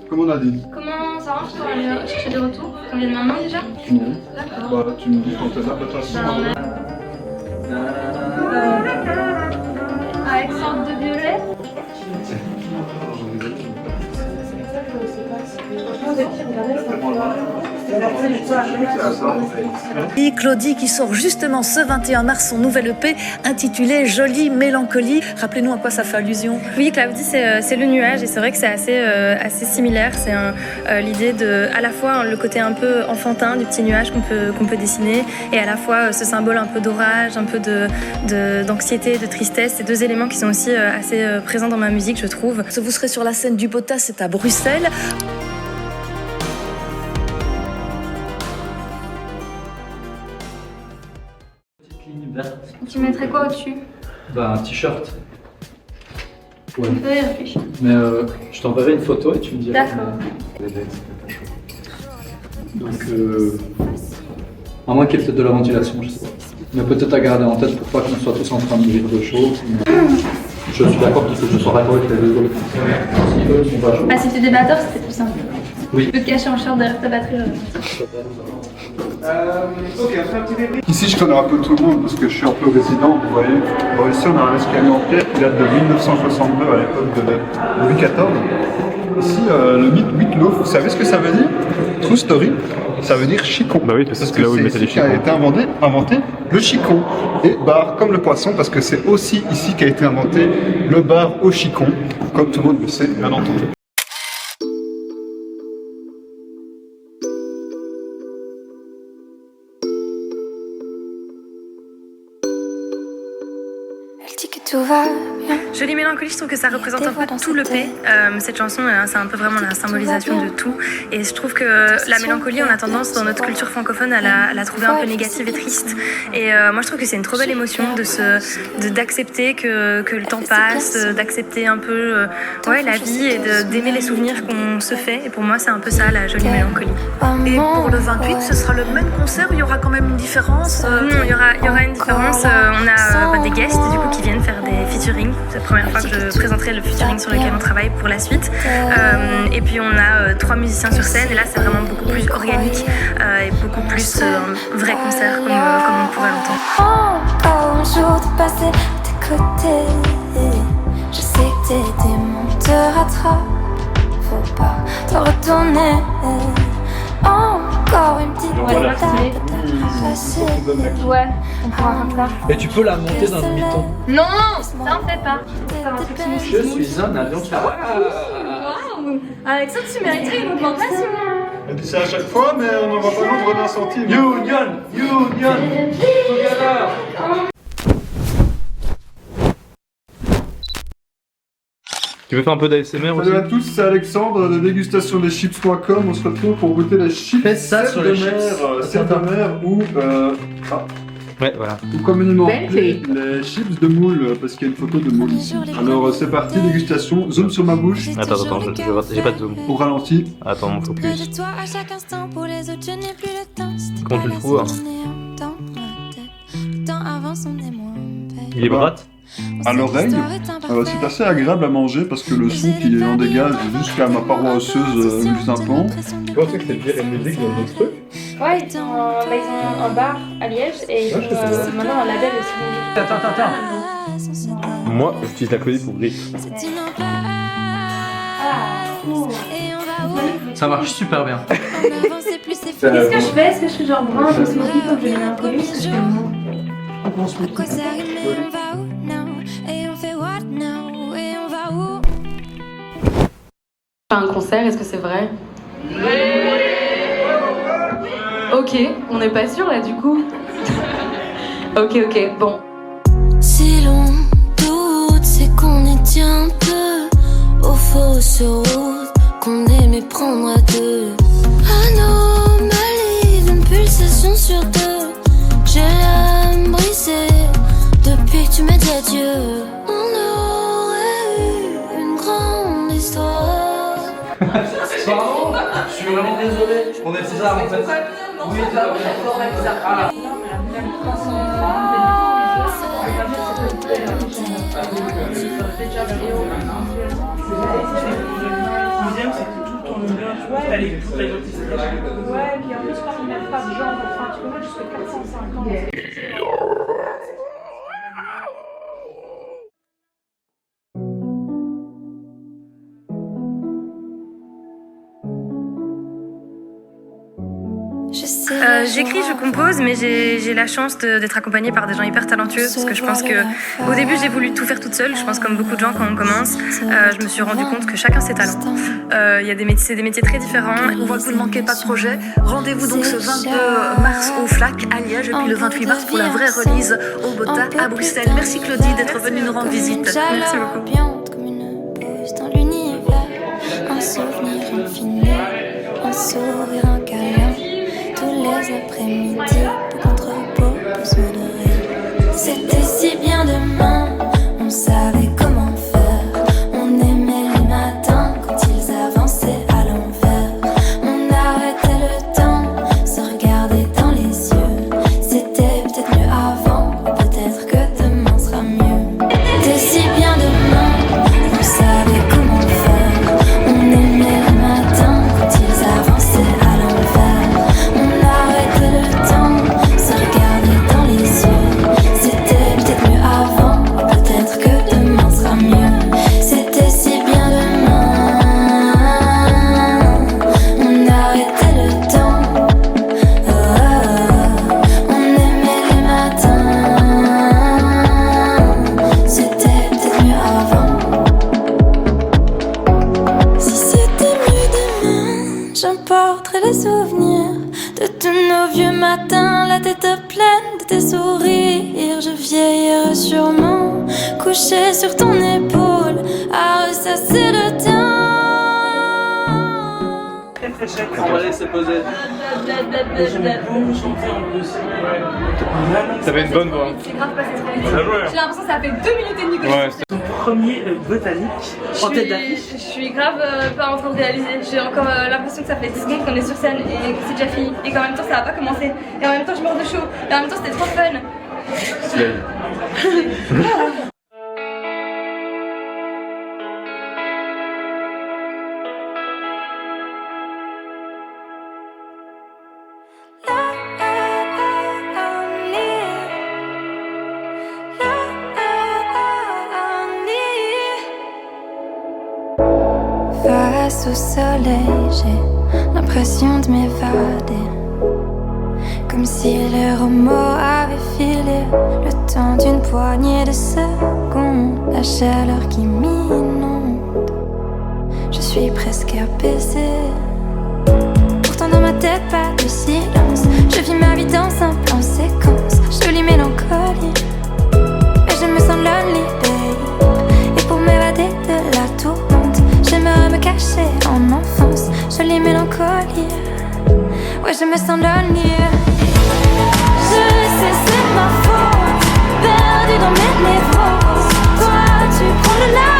Comme on a dit. Comment ça marche pour aller chercher des retours? On vient maintenant déjà? Non. D'accord. Bah, tu me dis quand t'es là, de toute façon. Avec sorte de violet. Et Claudie qui sort justement ce 21 mars son nouvel EP intitulé Jolie Mélancolie. Rappelez-nous à quoi ça fait allusion. Oui, Claudie, c'est le nuage et c'est vrai que c'est assez similaire. C'est l'idée de à la fois le côté un peu enfantin du petit nuage qu'on peut dessiner et à la fois ce symbole un peu d'orage, un peu d'anxiété, de tristesse. Ces deux éléments qui sont aussi assez présents dans ma musique, je trouve. Vous serez sur la scène du Botas, c'est à Bruxelles. Tu mettrais quoi au-dessus? Bah un t-shirt. Ouais. On peut y réfléchir. Mais je t'enverrai une photo et tu me diras. D'accord. Donc à moins qu'elle te donne la ventilation, je sais pas. Mais peut-être à garder en tête pour pas qu'on soit tous en train de rire de chaud. Je suis d'accord qu'il faut que je sois d'accord avec les deux autres. Si eux sont pas chauds. Bah si tu es batteur, c'était plus simple. Oui. Tu peux te cacher en short derrière ta batterie. Ici, je connais un peu tout le monde parce que je suis un peu résident, vous voyez. Bon, ici, on a un escalier en pierre qui date de 1962 à l'époque de Louis XIV. Ici, le mythe Wittlof, vous savez ce que ça veut dire? True story, ça veut dire chicon. Bah oui, parce que c'est là où ils mettaient les ici qu'a chicons. été inventé le chicon. Et bar comme le poisson, parce que c'est aussi ici qu'a été inventé le bar au chicon, comme tout le monde le sait, bien entendu. Elle dit que tout va bien. Jolie Mélancolie, je trouve que ça représente un peu tout le P. Cette chanson, c'est un peu vraiment la symbolisation de tout. Et je trouve que la mélancolie, on a tendance dans notre culture francophone à la trouver un peu négative et triste. Et moi, je trouve que c'est une trop belle émotion d'accepter que le temps passe, d'accepter un peu la vie et d'aimer les souvenirs qu'on se fait. Et pour moi, c'est un peu ça, la Jolie Mélancolie. Et pour le 28, ce sera le même concert ou il y aura quand même une différence? Non, il y aura une différence. On a des guests du coup qui viennent faire des featuring. C'est la première fois que je présenterai le featuring sur lequel on travaille pour la suite. Et puis on a 3 musiciens sur scène et là c'est vraiment beaucoup plus organique et beaucoup plus un vrai concert comme on pourrait l'entendre. Encore un jour de passer à tes côtés. Je sais que tes démons te rattrapent. Faut pas te retourner. Encore une petite étape passée. Ouais, on pourra faire ça. Et tu peux la monter d'un demi-ton. Non, ça on fait pas. Ça va un truc Je suis un avion. Waouh! Avec ça, tu mériterais une augmentation. Elle dit ça à chaque fois, mais on n'en va pas l'ombre d'un centime. Union together. Tu veux faire un peu d'ASMR aussi? Salut à tous, c'est Alexandre de dégustationdeschips.com. On se retrouve pour goûter les chips Faites ça sur les chips. sel de mer ou Ouais, voilà. communément appelés les chips de moule, parce qu'il y a une photo de moule ici. Alors c'est parti, dégustation. Zoom sur ma bouche, Attends, j'ai pas de zoom. au ralenti. Attends, mon focus. De toi à chaque instant, pour les autres, je n'ai plus le temps. C'était Comment tu le pas trouves, la journée dans ma tête. Le temps avance, on est moins bête. Il est droite? À l'oreille, c'est assez agréable à manger parce que le son qui en dégage jusqu'à ma paroi osseuse du tympan. Tu pensais que c'était le pire musique dans d'autres trucs? Ouais, ils ont un bar à Liège et ils ont maintenant un label aussi. Attends. Moi, j'utilise la Claudie pour grip. Ça marche super bien. Qu'est-ce que je fais? Est-ce que je suis genre brun, un peu smoky comme je l'ai mis un peu? Est-ce que je fais moi? Quoi ça rime, mais on va où now? Et on fait what now? Et on va où? Un concert, est-ce que c'est vrai? Ok, on n'est pas sûr là du coup. Ok, bon. Si l'on doute, c'est qu'on est un peu aux fausses routes, qu'on aimait prendre à deux. Anomalie d'une pulsation sur deux. J'ai l'âme brisée depuis que tu m'as dit adieu. On aurait eu une grande histoire. Pardon, je suis vraiment désolé. On est bizarre en fait. Oui, Ah, les toute la identité. Ouais, et puis en plus, je crois qu'ils mettent pas de genre, enfin, tu peux mettre jusqu'à 450. J'écris, je compose, mais j'ai la chance d'être accompagnée par des gens hyper talentueux, parce que je pense que au début j'ai voulu tout faire toute seule. Je pense comme beaucoup de gens quand on commence, je me suis rendu compte que chacun ses talents. Il y a c'est des métiers très différents. On voit que vous ne manquez pas de projet. Rendez-vous donc ce 22 mars au FLAC à Liège et puis le 28 mars pour la vraie release au Bota à Bruxelles. Merci Claudie d'être venue nous rendre visite. Merci beaucoup. Comme une pause dans l'univers, un souvenir infini, un sourire, un câlin. Tous les après-midi, peu contre repos pour se nourrir. C'était si bien demain, on savait comment faire. On aimait les matins quand ils avançaient à l'envers. On arrêtait le temps, se regardait dans les yeux. C'était peut-être mieux avant, peut-être que demain sera mieux. C'était si bien demain, on savait comment faire. On aimait les matins quand ils avançaient à l'envers. On arrêtait le temps, se regardait dans les yeux. C'était peut-être mieux avant, peut-être que demain sera mieux. C'était si bien demain. On arrêtait le temps. On aimait les matins. C'était peut-être mieux avant. Si c'était mieux demain, j'emporterais les souvenirs de tous nos vieux matins, la tête pleine de tes sourires. Je vieillirai sûrement, couché sur ton épaule, à ressasser le temps. On va laisser poser. Vous chantez en plus. Ça fait une bonne voix. C'est grave passé trop vite. Bien joué. J'ai l'impression que ça fait 2 minutes et demie que Ouais, Ton premier botanique en tête d'affiche. je suis grave pas en train de réaliser. J'ai encore l'impression que ça fait 10 secondes qu'on est sur scène et que c'est déjà fini. Et qu'en même temps ça va pas commencer. Et en même temps je meurs de chaud. Et en même temps c'était trop fun. Face au soleil, j'ai l'impression de m'évader. Comme si les remords avaient filé le temps d'une poignée de secondes. La chaleur qui m'inonde, je suis presque apaisée. Pourtant dans ma tête pas de silence. Je vis ma vie dans un plan séquence. Jolie mélancolie, mais je me sens lonely, babe. Et pour m'évader de la tourmente, j'aimerais me cacher en enfance. Jolie mélancolie, ouais je me sens lonely. Je sais c'est ma faute, perdue dans mes névroses. Toi tu prends le large.